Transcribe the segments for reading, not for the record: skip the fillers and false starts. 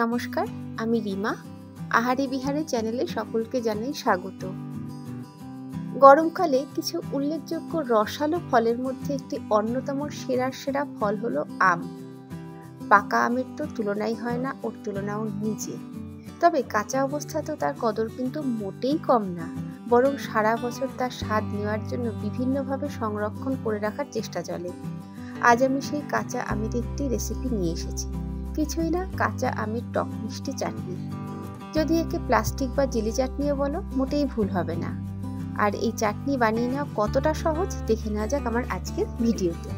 নমস্কার, আমি রিমা। আহারে বিহারে চ্যানেলে সকলকে জানাই স্বাগত। গরমকালে কিছু উল্লেখযোগ্য রসালো ফলের মধ্যে একটি অন্যতম সেরা ফল হলো আম। পাকা আমের তো তুলনাই হয় না, ওর তুলনাও নিচে। তবে কাঁচা অবস্থাতেও তার কদর কিন্তু মোটেই কম না, বরং সারা বছর তার স্বাদ নেওয়ার জন্য বিভিন্নভাবে সংরক্ষণ করে রাখার চেষ্টা চলে। আজ আমি সেই কাঁচা আমের একটি রেসিপি নিয়ে এসেছি। কিছুই না, কাঁচা আমের টক মিষ্টি চাটনি। যদি একে প্লাস্টিক বা জেলি চাটনিও বলো, মোটেই ভুল হবে না। আর এই চাটনি বানিয়ে নেওয়া কতটা সহজ দেখে নেওয়া যাক আমার আজকের ভিডিওতে।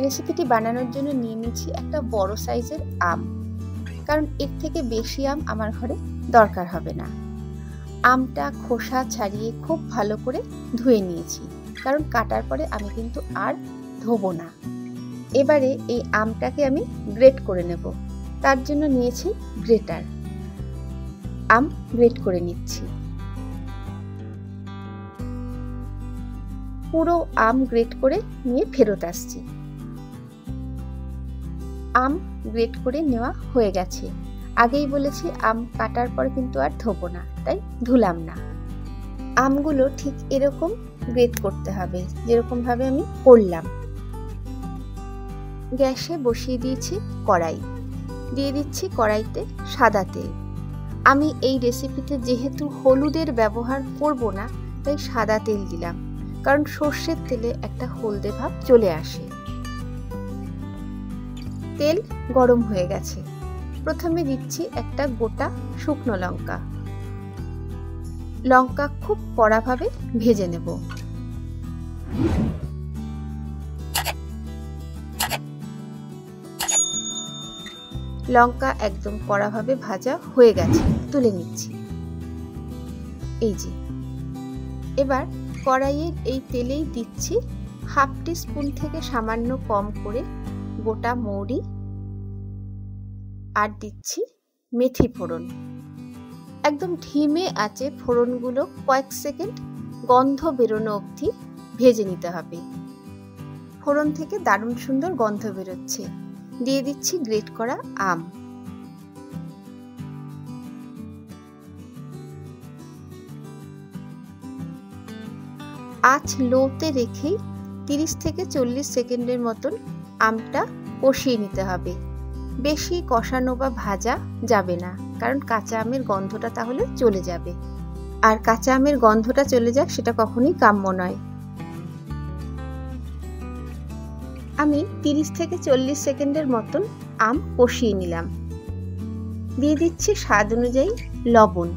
রেসিপিটি বানানোর জন্য নিয়ে নিচ্ছি একটা বড় সাইজের আম, কারণ এর থেকে বেশি আম আমার ঘরে দরকার হবে না। আমটা খোসা ছাড়িয়ে খুব ভালো করে ধুয়ে নিয়েছি, কারণ কাটার পরে আমি কিন্তু আর ধোবো না। এবারে এই আমটাকে আমি গ্রেট করে নেব। তার জন্য নিয়েছি গ্রেটার। আম গ্রেট করে নিচ্ছি। পুরো আম গ্রেট করে নিয়ে ফেরত আসছি। আম গ্রেট করে নেওয়া হয়ে গেছে। আগেই বলেছি আম কাটার পরে কিন্তু আর ধোবো না, তাই ধুলাম না। আমগুলো ঠিক এরকম গ্রেট করতে হবে, যেরকম ভাবে আমি করলাম। গ্যাসে বসিয়ে দিয়েছি কড়াই। দিয়ে দিচ্ছি কড়াইতে সাদা তেল। আমি এই রেসিপিতে যেহেতু হলুদের ব্যবহার করব না, তাই সাদা তেল দিলাম, কারণ সর্ষের তেলে একটা হলদে ভাব চলে আসে। তেল গরম হয়ে গেছে। প্রথমে দিচ্ছি একটা গোটা শুকনো লঙ্কা। লঙ্কা খুব কড়াভাবে ভেজে নেব। লঙ্কা একদম কড়াভাবে ভাজা হয়ে গেছে, তুলে নিচ্ছি। এই যে, এবার কড়াইয়ের এই তেলেই দিচ্ছি হাফ টিস্পুন থেকে সামান্য কম করে গোটা মৌরি, আর দিচ্ছি মেথি ফোড়ন। একদম ধিমে আঁচে ফোড়নগুলো কয়েক সেকেন্ড গন্ধ বেরোনো অবধি ভেজে নিতে হবে। ফোড়ন থেকে দারুণ সুন্দর গন্ধ বেরোচ্ছে। দিয়ে দিচ্ছি গ্রেট করা আম। আঁচ লোতে রেখেই 30 থেকে 40 সেকেন্ডের মতন আমটা কষিয়ে নিতে হবে। বেশি কষানো বা ভাজা যাবে না, কারণ কাঁচা আমের গন্ধটা তাহলে চলে যাবে। আর কাঁচা আমের গন্ধটা চলে যাক, সেটা কখনোই কাম্য নয়। আমি 30 থেকে 40 সেকেন্ডের মতন আম কষিয়ে নিলাম। দিয়ে দিচ্ছি স্বাদ অনুযায়ী লবণ।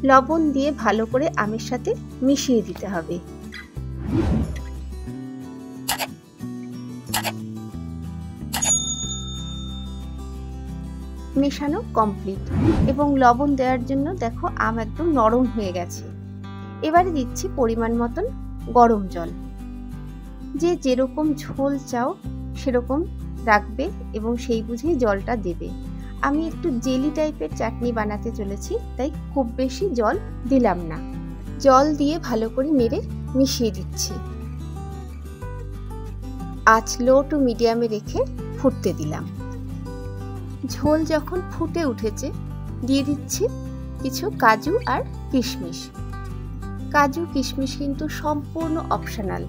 লবণ দিয়ে ভালো করে আমের সাথে মিশিয়ে দিতে হবে। মেশানো কমপ্লিট, এবং লবণ দেওয়ার জন্য দেখো আম একদম নরম হয়ে গেছে। এবারে দিচ্ছি পরিমাণ মতন গরম জল। যে যেরকম ঝোল চাও সেরকম রাখবে এবং সেই বুঝেই জলটা দেবে। আমি একটু জেলি টাইপের চাটনি বানাতে চলেছি, তাই খুব বেশি জল দিলাম না। জল দিয়ে ভালো করে নেড়ে মিশিয়ে দিচ্ছি। আঁচ লো টু মিডিয়ামে রেখে ফুটতে দিলাম। ঝোল যখন ফুটে উঠেছে, দিয়ে দিচ্ছি কিছু কাজু আর কিশমিশ। কাজু কিশমিশ কিন্তু সম্পূর্ণ অপশনাল,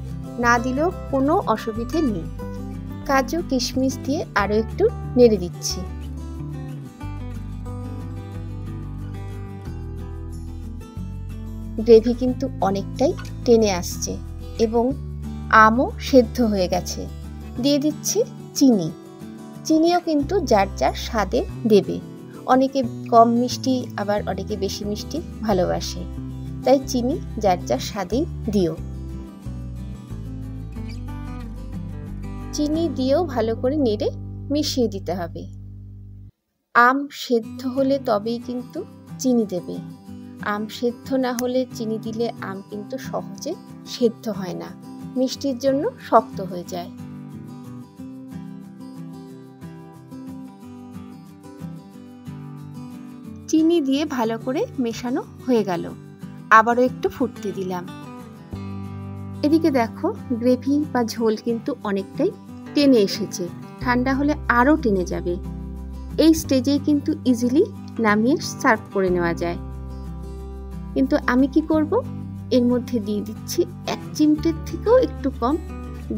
না দিলেও কোনো অসুবিধে নেই। কাজু কিশমিশ দিয়ে আরো একটু নেড়ে দিচ্ছি। গ্রেভি কিন্তু অনেকটাই টেনে আসছে এবং আমও সেদ্ধ হয়ে গেছে। দিয়ে দিচ্ছি চিনি। চিনিও কিন্তু যার যার স্বাদে দেবে। অনেকে কম মিষ্টি, আবার অনেকে বেশি মিষ্টি ভালোবাসে, তাই চিনি যার যার স্বাদেই দিও। চিনি দিয়েও ভালো করে নেড়ে মিশিয়ে দিতে হবে। আম সেদ্ধ হলে তবেই কিন্তু চিনি দেবে। আম সেদ্ধ না হলে চিনি দিলে আম কিন্তু সহজে সেদ্ধ হয় না, মিষ্টির জন্য শক্ত হয়ে যায়। চিনি দিয়ে ভালো করে মেশানো হয়ে গেল। আবারও একটু ফুটতে দিলাম। এদিকে দেখো গ্রেভি বা ঝোল কিন্তু অনেকটাই টেনে এসেছে। ঠান্ডা হলে আরও টেনে যাবে। এই স্টেজেই কিন্তু ইজিলি নামিয়ে সার্ভ করে নেওয়া যায়। কিন্তু আমি কি করব, এর মধ্যে দিয়ে দিচ্ছি 1 চিমটের থেকেও একটু কম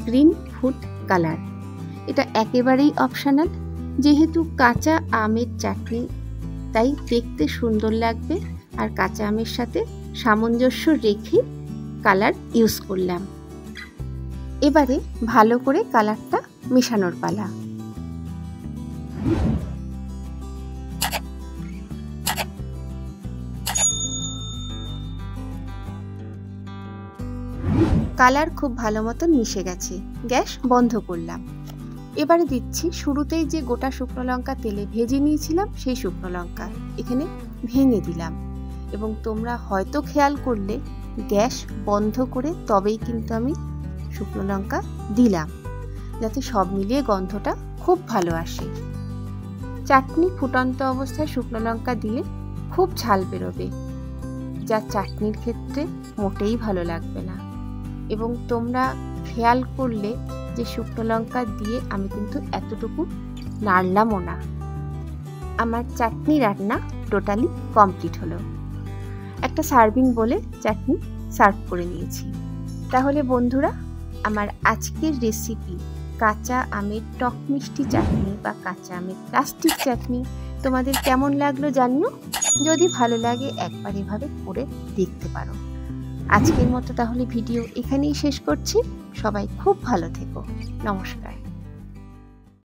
গ্রিন ফুড কালার। এটা একেবারেই অপশনাল, যেহেতু কাঁচা আমের চাটনি তাই দেখতে সুন্দর লাগবে, আর কাঁচা আমের সাথে সামঞ্জস্য রেখে কালার ইউজ করলাম। এবারে ভালো করে কালারটা মেশানোর পালা। কালার খুব ভালো মতন মিশে গেছে, গ্যাস বন্ধ করলাম। এবারে দিচ্ছি শুরুতেই যে গোটা শুকনো লঙ্কা তেলে ভেজে নিয়েছিলাম সেই শুকনো লঙ্কা এখানে ভেঙে দিলাম। এবং তোমরা হয়তো খেয়াল করলে গ্যাস বন্ধ করে তবেই কিন্তু আমি শুকনো লঙ্কা দিলাম, যাতে সব মিলিয়ে গন্ধটা খুব ভালো আসে। চাটনি ফুটন্ত অবস্থায় শুকনো লঙ্কা দিলে খুব ঝাল বেরোবে, যা চাটনির ক্ষেত্রে মোটেই ভালো লাগবে না। এবং তোমরা খেয়াল করলে যে শুকনো লঙ্কা দিয়ে আমি কিন্তু এতটুকু নাড়লামও না। আমার চাটনি রান্না টোটালি কমপ্লিট হলো। একটা সার্ভিং বলে চাটনি সার্ভ করে নিয়েছি। তাহলে বন্ধুরা, আমার আজকের রেসিপি কাঁচা আমের টক মিষ্টি চাটনি বা কাঁচা আমের প্লাস্টিক চাটনি তোমাদের কেমন লাগলো জানিও। যদি ভালো লাগে একবার এভাবে করে দেখতে পারো। আজকের মতো তাহলে ভিডিও এখানেই শেষ করছি। সবাই খুব ভালো থেকো। নমস্কার।